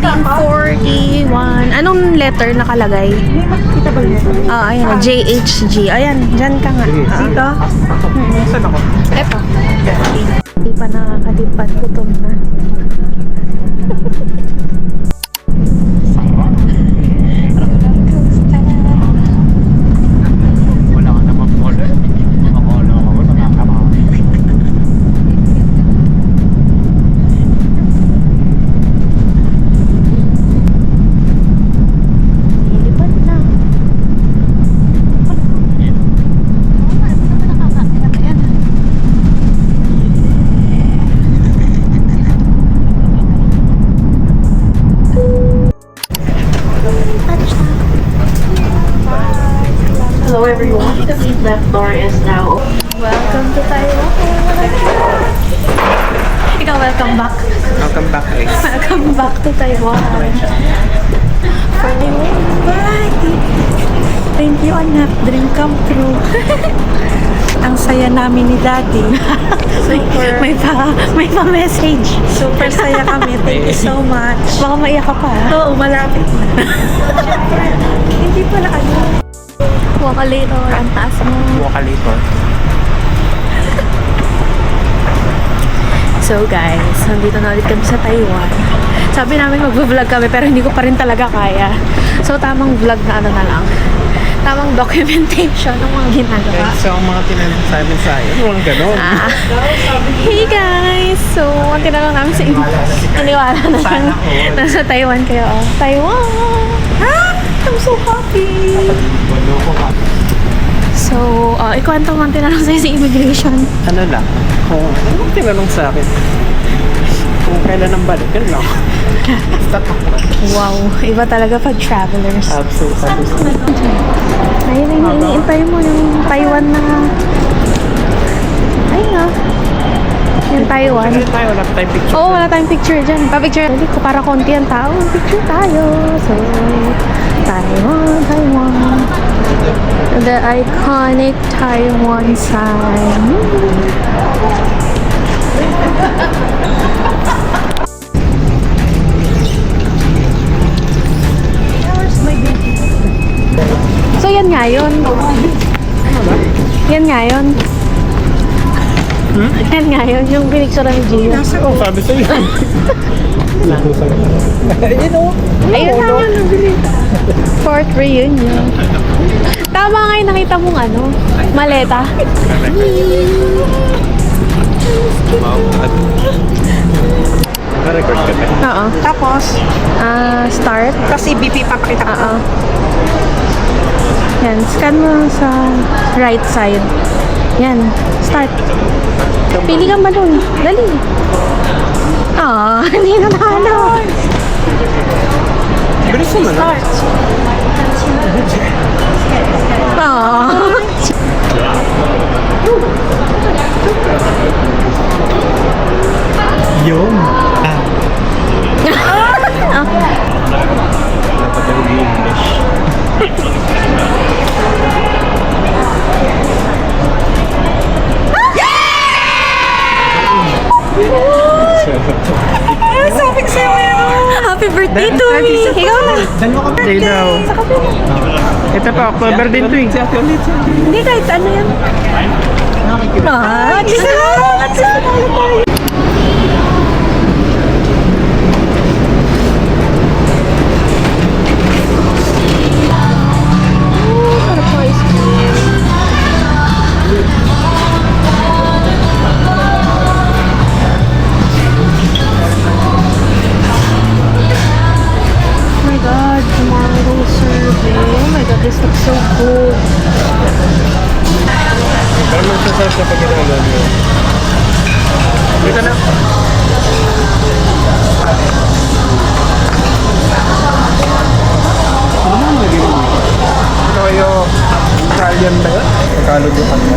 1941. Anong letter nakalagay? Kita ba yun? Ayan, JHG. Ayan, dyan ka nga. Dito? Saan ako? Eto. Hindi pa nakakalipat. Gutom na. Wala ka naman follow. Makolo ako, nakakamawi. Nilipat na. Hello everyone, the seat left door is now open. Welcome to Taiwan. Ikaw, welcome back. Welcome back guys. Welcome back to Taiwan. For the bye. Thank you, anak. Dream come true. Ang saya namin ni Daddy. Super, May pa-message. super saya kami. Thank you so much. Baka maiyak ka pa. Oo, malapit na. Siyempre, hindi pala ano. Wakalator, ang taas mo. Wakalator. So guys, nandito na ulit kami sa Taiwan. Sabi namin mag-vlog kami pero hindi ko pa rin talaga kaya. So tamang vlog na ano na lang. Tamang documentation ng mga ginagawa. Guys, so ang mga tinasabi sa akin, walang ganon. Hey guys! So, ang tinanong namin sa inyo. Naniwala na lang. Nasa Taiwan kayo. Oh. Taiwan! Ah! I'm so happy! So, ikwento mo ang tinanong sa'yo sa immigration. Ano lang, kung anong tinanong sa akin, kung kailan ang balik, yun lang. Wow, iba talaga pag travelers. Absolutely. Ayun na yung iniintay mo, yung Taiwan na... Ayun nga. Yung Taiwan. Kasi tayo, wala tayong picture. Oo, wala tayong picture dyan. Pa-picture. Hindi ko para konti ang tao. Picture tayo. So, Taiwan. The iconic Taiwan sign. So, yan nga yun. Yan nga yun. Yan nga yun. Yung pinicture ni Gio. Oh, sabi sa'yo. Ayun o. Ayun na yun. Fourth reunion. Tama nga yung nakita mong ano, maleta. Na-record ka ba? Oo. Tapos, Start. kasi BP papakita ko. Oo. Yan, scan mo sa right side. Yan, start. Pili kang balon. Dali. Hindi na nalo. Bilis naman. Start. Yung. Dapat yung English. Sabi ko sa'yo meron. Happy birthday to me. Ikaw na. Saan mo ka birthday daw? Sa kabila. Ito pa, October din to eh. Hindi, kahit ano yan. Salamat. Oh my god, tomorrow survey. Oh my god, this looks so good. Pero magsasarap sa pag ginagawa niyo. Dito na. Ano naman naging? Ito yung Italian ba yun? Pagkaludukan mo?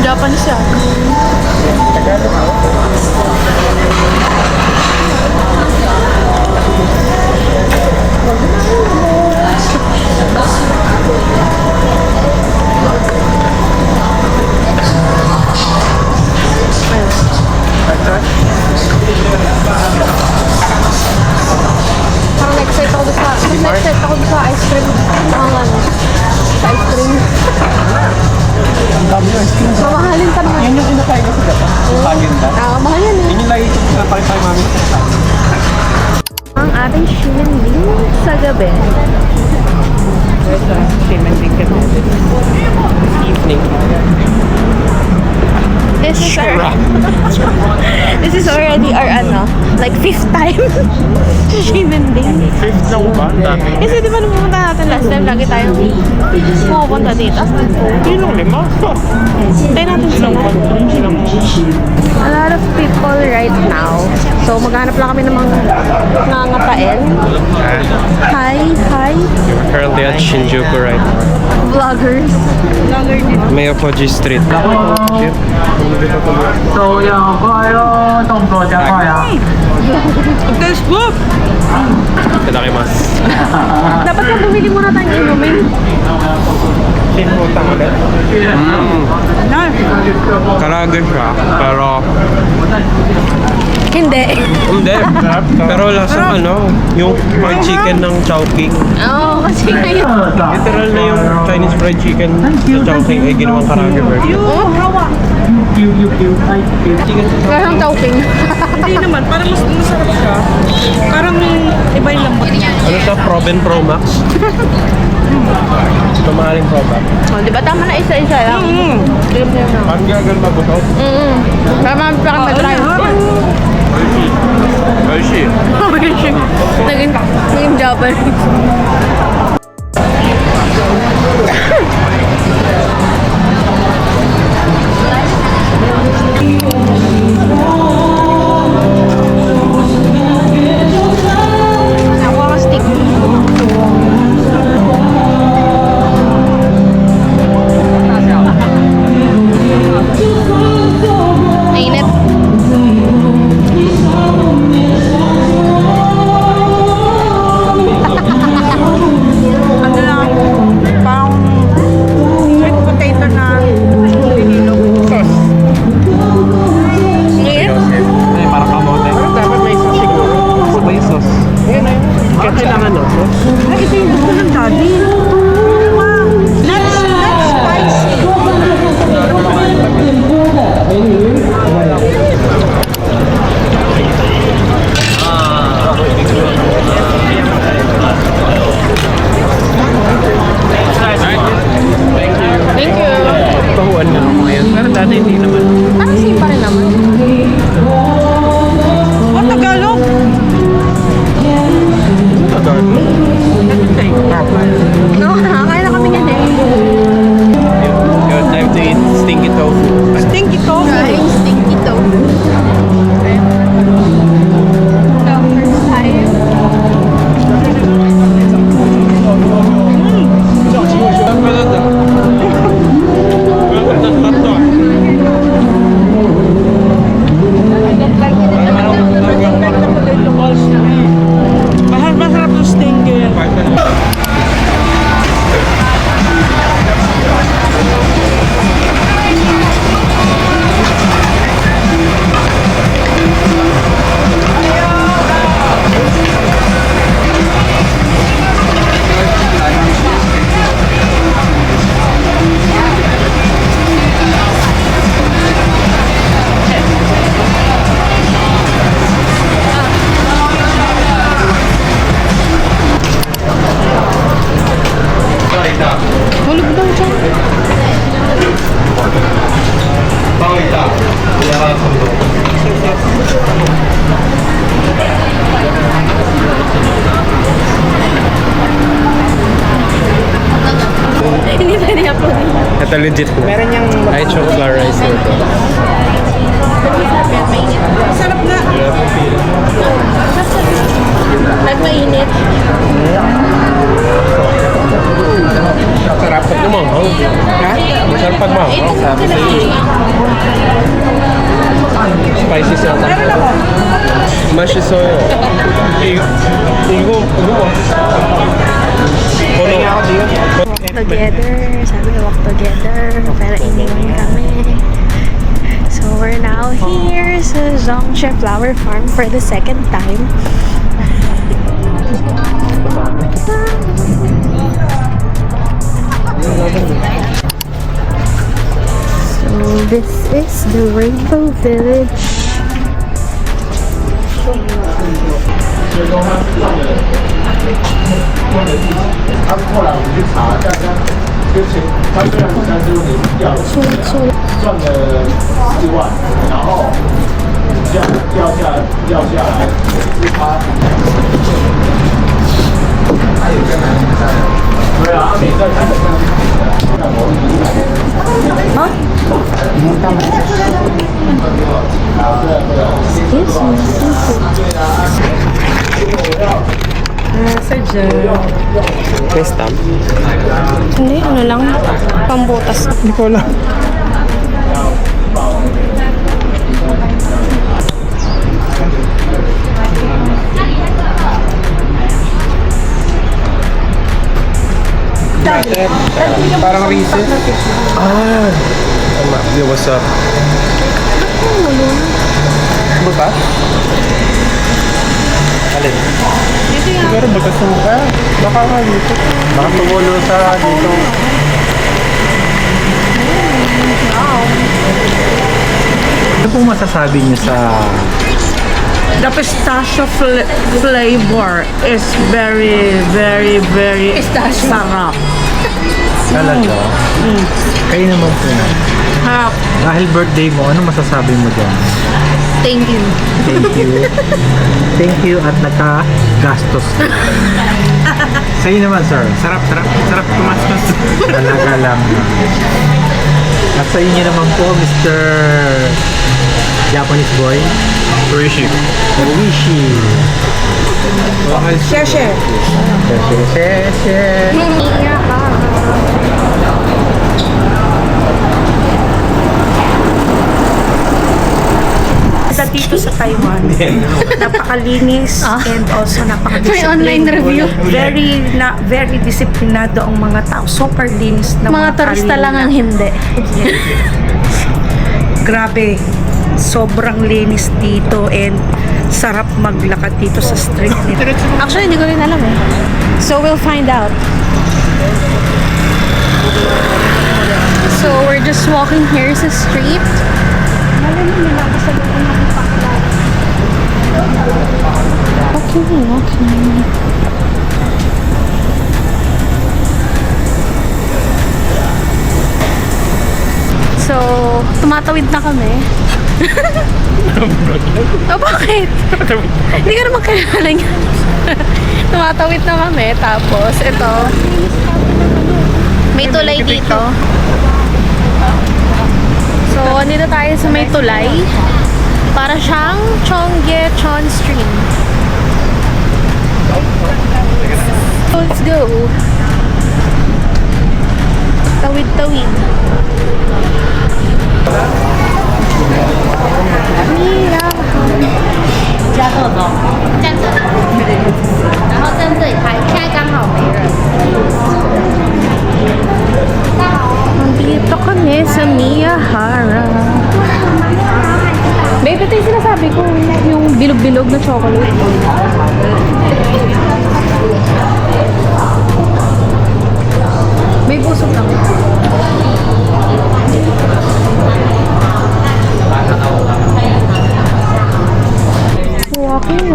Japanese siya. Tagalog mo? ating Ximending sa gabi. Demanding ka na. Evening. This is this is already our like 5th time Ximending. Fifth lang ba? Dami. Kasi di ba nung pumunta natin last time, lagi tayong pumupunta dito. Hindi lang 5. Tayo natin sila. A lot of people right now. So, maghanap lang kami ng mga nangangapain. Hi, hi, We're currently at Shinjuku right now. vloggers. Mayokoji Street. 都要快乐，动作加快啊！ Itadakimasu. Dapat na bumili muna tayong inumin. Pinutang ulit. Karage siya, pero Hindi. hindi. Pero lasang yung fried chicken ng Chowking. Oo, kasi ngayon. Literal na yung Chinese fried chicken sa Chowking ay ginawang karage version. Parang Chowking. Hindi naman, parang mas masarap siya. Parang iba yung lambot niya. Ano siya? Proben Pro Max? Mamahaling Pro Max. Oh, di ba tama na isa-isa lang? Parang gagal mabuto. Tama pa kami try. Oishi. Naging Japanese. Ako stick. Mainit. Ano lang, parang sweet potato na hinilog. Sauce. Mainit? Ay, parang kamote. Pero dapat may sauce siguro. May sauce. Ayun na yun. Kaya kailangan ng sauce. Ay, ito yung gusto ng daddy. Wow, that's spicy. Thank you. Pahuan nga ako ngayon. Pero dati hindi naman. Parang same pa rin naman. Oh, Tagalog. No, nakakain na kami yan eh. Good time to eat stinky tofu. Stinky tofu. Trying stinky tofu. The first time. Masarap yung stinky. Hulog daw dyan. Hindi pwede upload. Ito legit na. Meron yung... Ay, chocolate rice nito. Sarap nga. Nagmainit. Sarap pag lumanghaw. Ha? Sarap pag lumanghaw. Sabi sa iyo. Spicy siya. Mashi soyo. Igo. Together. Sabi walk together. Pero iniwan kami. So we're now here sa Zhongshe Flower Farm for the second time. So this is the Rainbow Village. 后来我们去查，大家就是他虽然35年掉了，赚了10万，然后掉下来是他。对啊，每个他的某一笔。Sadya. May stamp? Hindi, ano lang, pambutas. Hindi ko alam. Parang recess. Ah! Yo, what's up? Ano ba? Alin? Siguro magkasuka. Baka nga dito. Baka tumulo sa dito. Ano pong masasabi niyo sa... The pistachio flavor is very, very, very sarap. Talaga? Kayo naman po na. Harap. Dahil birthday mo, ano masasabi mo dyan? Thank you. Thank you. Thank you at nagka-gastos ka. Sa'yo naman, sir. Sarap tumastos. Talaga lang. At sa inyo naman po, Mr. Japanese boy. Rishi. Sheshe. Dito sa Taiwan, napakalinis and also May online review. Very disiplinado ang mga tao. Super linis na Mga turista lang ang hindi. Grabe, sobrang linis dito and sarap maglakad dito sa street nito. Actually, hindi ko rin alam eh. So, we'll find out. So, we're just walking here sa street. Okay. So, tumatawid na kami. Oh, bakit? Hindi ka naman kilala niya. Tumatawid na kami. Tapos, ito. May tulay dito. So, nandito tayo sa may tulay. Para siyang Cheonggyecheon Stream. Let's go. Tawid-tawid. Nandito kami sa Miyahara. Babe, ito yung sinasabi ko, yung bilog-bilog na chocolate. May busog lang. Walking.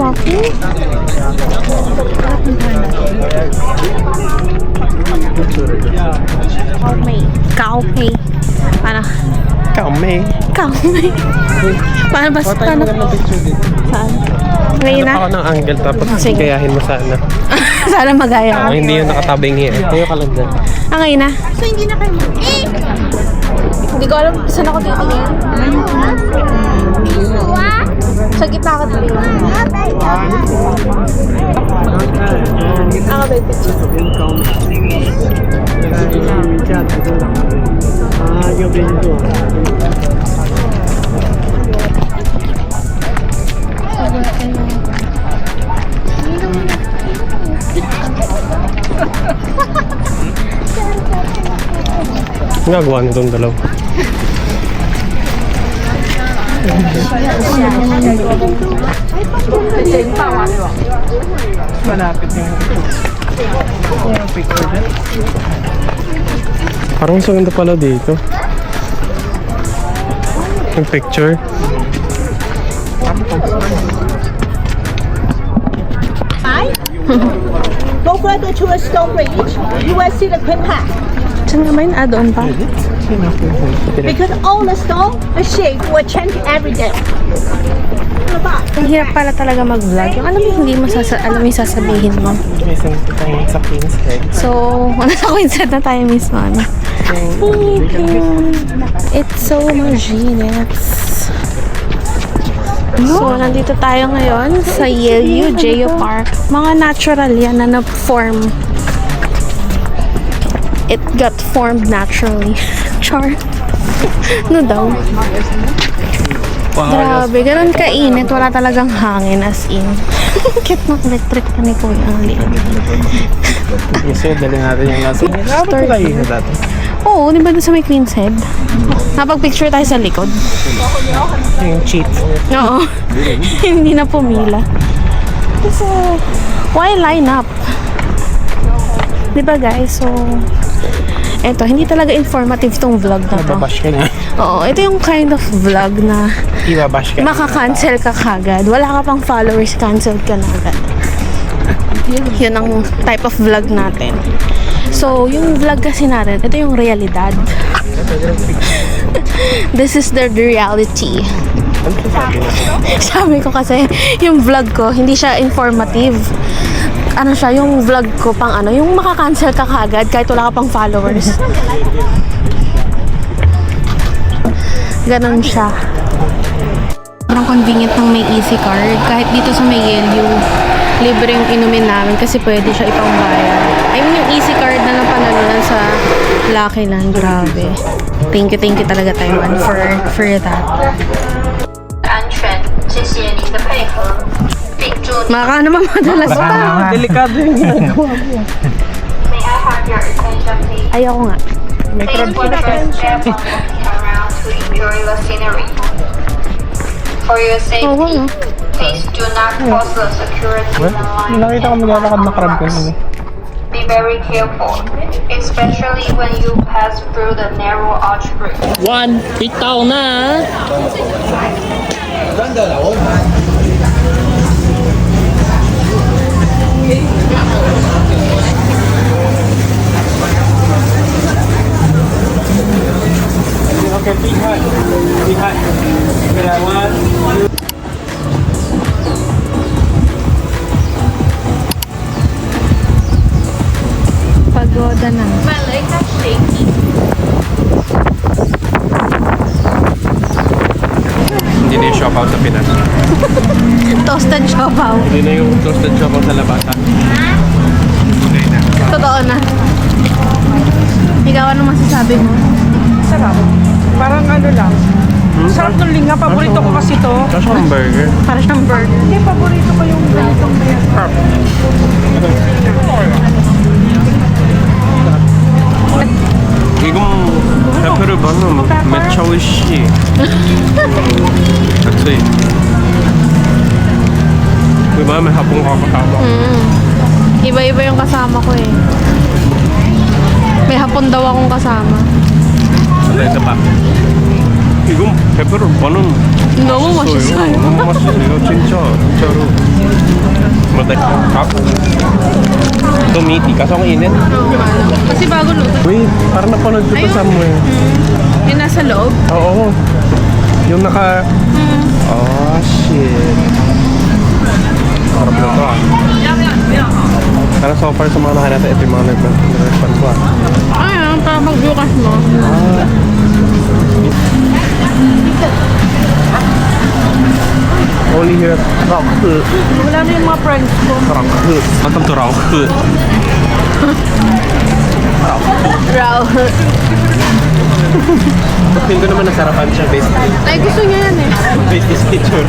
Kaopay. Paano? Kaumay. Paano ba? Paano? Saan? Ngayon na? Ako ng angle tapos Sige. gayahin mo sana. Sana magaya. Hindi yung nakatabing here. Kayo ka lang dyan. Ngayon na? So, hindi na kayo Hindi ko alam saan ako titingin. Sa gitna ako dito. Ako ba yung picture? Nagawa nitong dalaw. Malapit yung picture dyan. Parang sa ganda pala dito. Yung picture. Go further to the stone bridge. You will see the Queen Path. Saan nga ba yun? Doon pa? Because all the stone, the shape will change every day. Ang hirap pala talaga mag-vlog. Yung alam mo, hindi mo alam yung sasabihin mo. Sa Queen's Head. So, nasa Queen's Head na tayo mismo. Ano? Thank you. It's so genius. So, nandito tayo ngayon sa Yale Geo Park. Mga natural yan na na-form. It got formed naturally. Char. No daw. Grabe, ganun kainit. Wala talagang hangin as in. Kit ng electric pa ni Kuya. Ang liit. Yes, dali natin yung nasa. Nakapag tayo na dati. Oo, di ba doon sa may Queen's Head? Napag-picture tayo sa likod. Yung cheat. Oo. Hindi na pumila. So, why line up? Di ba guys? So, eto, hindi talaga informative tong vlog na to. Nababash ka na. Oo, ito yung kind of vlog na Ibabash ka na. maka-cancel ka kagad. Wala ka pang followers, cancelled ka na agad. Yun ang type of vlog natin. So, yung vlog kasi natin, ito yung realidad. This is the reality. Sabi ko kasi, yung vlog ko, hindi siya informative. Ano siya, yung vlog ko pang ano, yung maka-cancel ka kagad kahit wala ka pang followers. Ganon siya. Sobrang convenient ng may easy card. Kahit dito sa may Yale, libre yung inumin namin kasi pwede siya ipangbayad. I mean, yung easy card na napanalunan sa Lucky Land. Grabe. Thank you talaga Taiwan for that. 安全，谢谢您的配合，并祝您 Maka naman madalas pa. Delikado yung ginagawa mo. May I have your attention, please? Ayoko nga. Please put your step on walking around to enjoy the scenery. For your Oo, safety, no? please do not cross the security line. Nakita ko maglalakad na crab kanina. Be very careful, especially when you pass through the narrow arch bridge. One, bitaw na. Okay, big high. Big high. Okay, one. Pagoda na. My legs are shaky. Hindi na yung siopaw sa Pinas. Toasted siopaw. Hindi na yung toasted siopaw sa labasan. Totoo na. Ikaw, ano masasabi mo? Sarap. Parang ano lang. Sarap ng linga. Paborito ko kasi to. Kasi ang burger. Para siyang burger. Hindi, paborito ko yung ganitong mayroon. 이건 페퍼를 넣으면 매차 오이시. 같이. 그 마음에 합본 거 같아. Iba-iba yung kasama ko eh. May hapon daw akong kasama. 근데 봐. 이건 페퍼를 넣으면 너무 맛있어요. 너무 맛있어요. 진짜로. Matay ka. Tumiti kasi ako init. Kasi bago luto. Wait, parang napanood ko pa somewhere. Yung nasa loob. Oo. Yung naka... Oh, shit. Parang na to ah. Pero so far sa mga nahanap, ito yung mga nag-respond ko ah. Ayun, para mag-bukas mo. Only here at Rockhood. Wala na yung mga friends ko. Rockhood. Welcome to Rockhood. Raw. Tingin ko naman nasarapan siya based Ay, gusto niya yan eh. based this picture.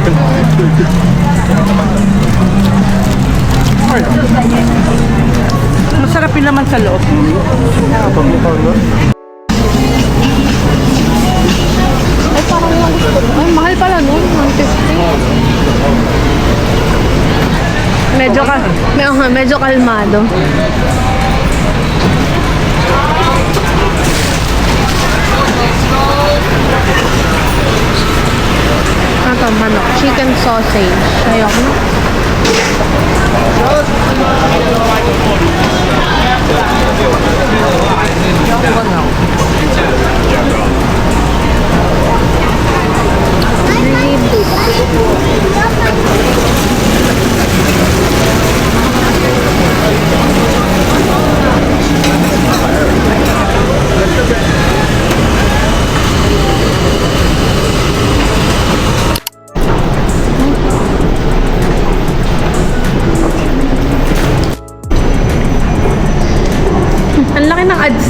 Masarap yun naman sa loob. Pagmukaw no? Ay, parang lang gusto ko. Ay, mahal pala nun. 150. Medyo kalmado. Ito, manok. Chicken sausage. Ayoko na.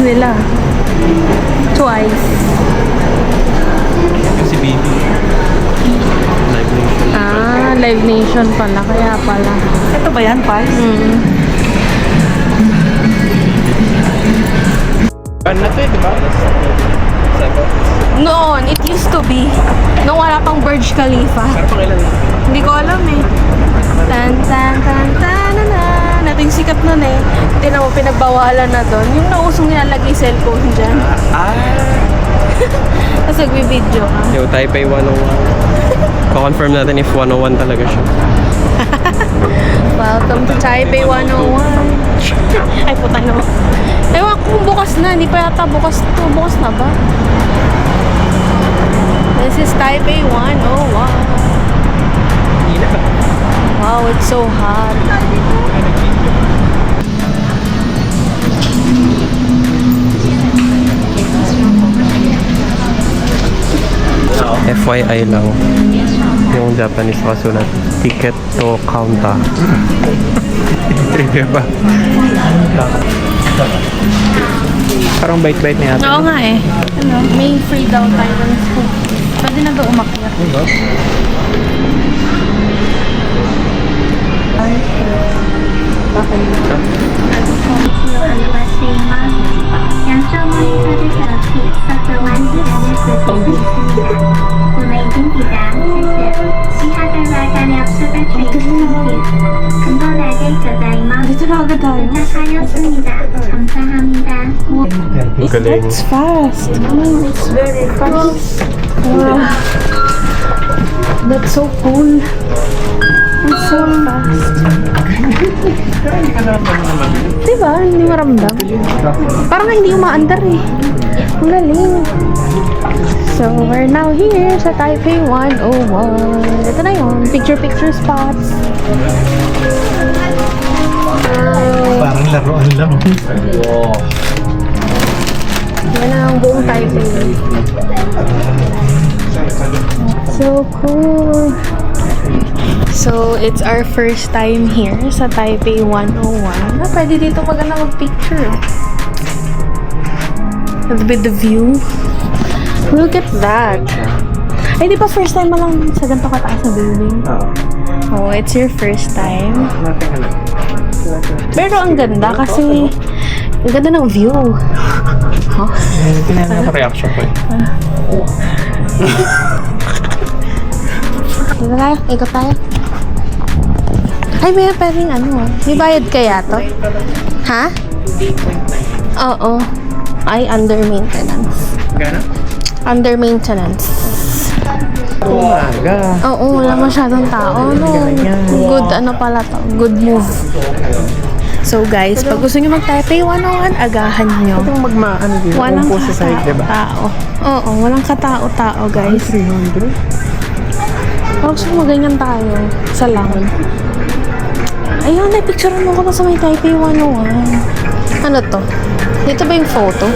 nila. Twice. Si Baby. Live Nation. Ah, Live Nation pala. Kaya pala. Ito ba yan, Pals? Ban na to eh, di ba? Noon, it used to be. Nung wala pang Burj Khalifa. Pero pang ilan? Hindi ko alam eh. Tan tan tan tan na na. Ito yung sikat nun eh. Tinan mo, pinagbawalan na doon. Yung nausong nilalagay cellphone dyan. Tapos nagbibideo ka. Yo, Taipei 101. Ko-confirm natin if 101 talaga siya. Welcome to Taipei 101. Ay, puta naman. Ewan ko kung bukas na. Hindi pa yata bukas to. Bukas na ba? This is Taipei 101. Wow, it's so hot. FYI lang. Yung Japanese kasulat. Ticket to counter. Diba? Parang bite-bite niya ata. Oo nga eh. Ano? May free daw tayo ng school. Pwede na daw umakyat. Dito na agad tayo. Galing. It's fast. It's very fast. Wow. That's so cool. It's so fast. Diba? Hindi maramdam. Parang hindi umaandar eh. Ang galing. So, we're now here sa Taipei 101. Ito na yun. Picture spots. Parang laruan lang. Wow. Yan ang buong Taipei. So cool. So, it's our first time here sa Taipei 101. Pwede dito maganda mag-picture. With the view. Look at that. Ay, di ba first time mo lang sa ganito kataas na building? Oh, it's your first time. Pero ang ganda kasi ang ganda ng view. Huh? Tinanong ko reaction ko eh. Dito tayo, ikot tayo. Ay, may pwedeng ano. May bayad kaya to? Ha? Oo. Ay, under maintenance. Gano'n? Under maintenance. Umaga. Oo, wala masyadong tao. No. Good, ano pala to? Good move. So guys, pag gusto nyo mag-Taipei 101, agahan nyo. Itong magmaano dito. Walang Kung po sa side, diba? katao-tao. Oo, walang katao-tao guys. 300? Pag gusto mo ganyan tayo, sa lang. Ayun, na-picturean mo ko na sa may Taipei 101. Ano to? Dito ba yung photo?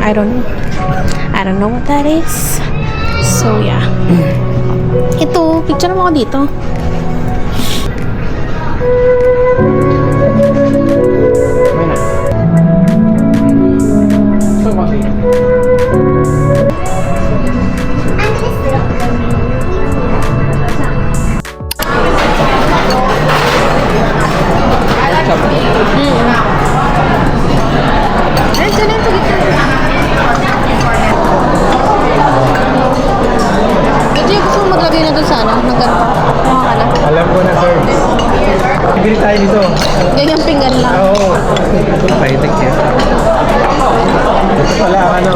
I don't know. I don't know what that is. So, yeah. Ito, picture mo ko dito. Alam ko na, sir. Tigil tayo dito. Ganyang pinggan lang. Oo. Pahitik yan. Ito pala, ano.